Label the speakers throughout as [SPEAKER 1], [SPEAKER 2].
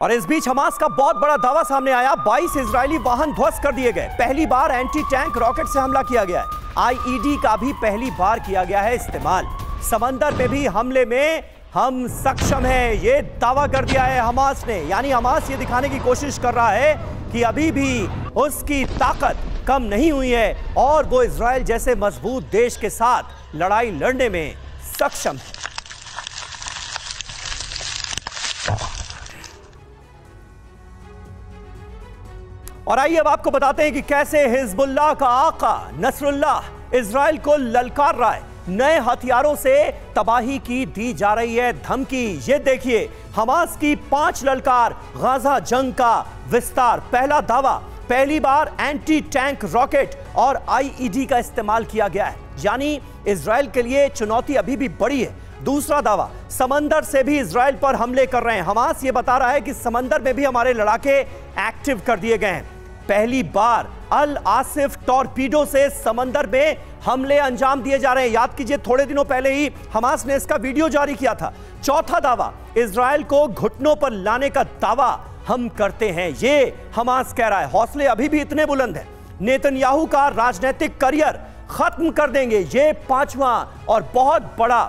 [SPEAKER 1] और इस बीच हमास का बहुत बड़ा दावा सामने आया। 22 इजरायली वाहन ध्वस्त कर दिए गए। पहली बार एंटी टैंक रॉकेट से हमला किया गया है। आईईडी का भी पहली बार किया गया है इस्तेमाल। समंदर में भी हमले में हम सक्षम हैं, ये दावा कर दिया है हमास ने। यानी हमास ये दिखाने की कोशिश कर रहा है कि अभी भी उसकी ताकत कम नहीं हुई है और वो इजराइल जैसे मजबूत देश के साथ लड़ाई लड़ने में सक्षम है। और आइए अब आपको बताते हैं कि कैसे हिजबुल्लाह का आका नसरुल्लाह इजराइल को ललकार रहा है। नए हथियारों से तबाही की दी जा रही है धमकी। ये देखिए, हमास की 5 ललकार, गाजा जंग का विस्तार। पहला दावा, पहली बार एंटी टैंक रॉकेट और आईईडी का इस्तेमाल किया गया है। यानी इजराइल के लिए चुनौती अभी भी बड़ी है। दूसरा दावा, समंदर से भी इजराइल पर हमले कर रहे हैं। हमास ये बता रहा है कि समंदर में भी हमारे लड़ाके एक्टिव कर दिए गए हैं। पहली बार अल आसिफ टॉर्पीडो से समंदर में हमले अंजाम दिए जा रहे हैं। याद कीजिए, थोड़े दिनों पहले ही हमास ने इसका वीडियो जारी किया था। चौथा दावा, इजराइल को घुटनों पर लाने का दावा हम करते हैं, ये हमास कह रहा है। हौसले अभी भी इतने बुलंद हैं। नेतन्याहू का राजनीतिक करियर खत्म कर देंगे, ये 5वां और बहुत बड़ा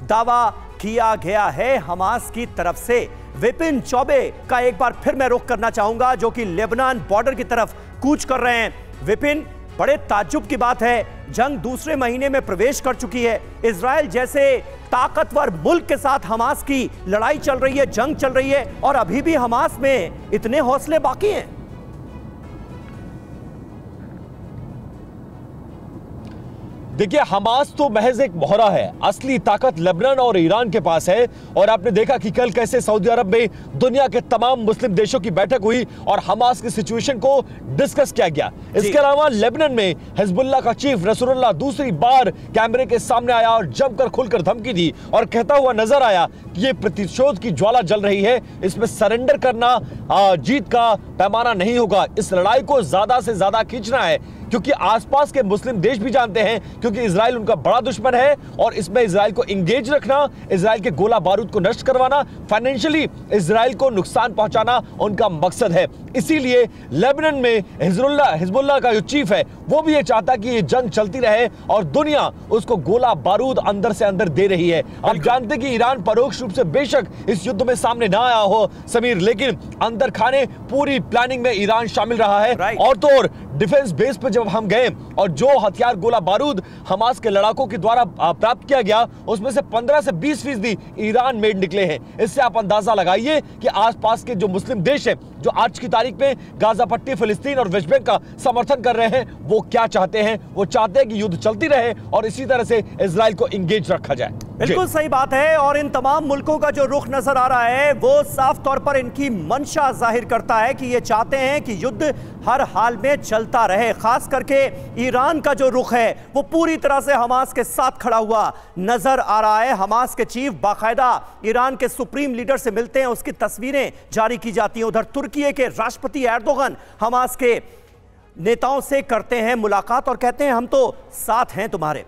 [SPEAKER 1] दावा किया गया है हमास की तरफ से। विपिन चौबे का एक बार फिर मैं रुख करना चाहूंगा, जो कि लेबनान बॉर्डर की तरफ कूच कर रहे हैं। विपिन, बड़े ताज्जुब की बात है, जंग दूसरे महीने में प्रवेश कर चुकी है। इजराइल जैसे ताकतवर मुल्क के साथ हमास की लड़ाई चल रही है, जंग चल रही है, और अभी भी हमास में इतने हौसले बाकी हैं।
[SPEAKER 2] देखिए, हमास तो महज एक मोहरा है, असली ताकत लेबनान और ईरान के पास है। और आपने देखा कि कल कैसे सऊदी अरब में दुनिया के तमाम मुस्लिम देशों की बैठक हुई और हमास की सिचुएशन को डिस्कस किया गया। इसके अलावा लेबनान में हिजबुल्लाह का चीफ नसरुल्लाह दूसरी बार कैमरे के सामने आया और जमकर खुलकर धमकी दी और कहता हुआ नजर आया कि ये प्रतिशोध की ज्वाला जल रही है, इसमें सरेंडर करना जीत का पैमाना नहीं होगा। इस लड़ाई को ज्यादा से ज्यादा खींचना है, क्योंकि आसपास के मुस्लिम देश भी जानते हैं, क्योंकि इजराइल उनका बड़ा दुश्मन है और इसमें इजराइल को इंगेज रखना, इजराइल के गोला बारूद को नष्ट करवाना, फाइनेंशियली इजराइल को नुकसान पहुंचाना उनका मकसद है। इसीलिए लेबनान में हिजबुल्लाह का जो चीफ है वो भी ये चाहता कि ये जंग चलती रहे और दुनिया उसको गोला बारूद अंदर से अंदर दे रही है। आप जानते कि ईरान परोक्ष रूप से बेशक इस युद्ध में सामने ना आया हो समीर, लेकिन अंदर खाने पूरी प्लानिंग में ईरान शामिल रहा है। और तो और डिफेंस बेस पर जब हम गए और जो हथियार गोला बारूद हमास के लड़ाकों के द्वारा प्राप्त किया गया, उसमें से 15 से 20% ईरान मेड निकले हैं। इससे आप अंदाजा लगाइए कि आसपास के जो मुस्लिम देश हैं, जो आज की तारीख में गाजा पट्टी, फिलिस्तीन और वेस्ट बैंक का समर्थन कर रहे हैं, वो क्या चाहते हैं? वो चाहते हैं कि युद्ध चलती रहे और इसी तरह से इजराइल को इंगेज रखा जाए।
[SPEAKER 1] बिल्कुल सही बात है। और इन तमाम मुल्कों का जो रुख नजर आ रहा है वो साफ तौर पर इनकी मंशा जाहिर करता है कि ये चाहते हैं कि युद्ध हर हाल में चलता रहे। खास करके ईरान का जो रुख है वो पूरी तरह से हमास के साथ खड़ा हुआ नजर आ रहा है। हमास के चीफ बाकायदा ईरान के सुप्रीम लीडर से मिलते हैं, उसकी तस्वीरें जारी की जाती हैं। उधर तुर्की के राष्ट्रपति एर्दोगन हमास के नेताओं से करते हैं मुलाकात और कहते हैं हम तो साथ हैं तुम्हारे।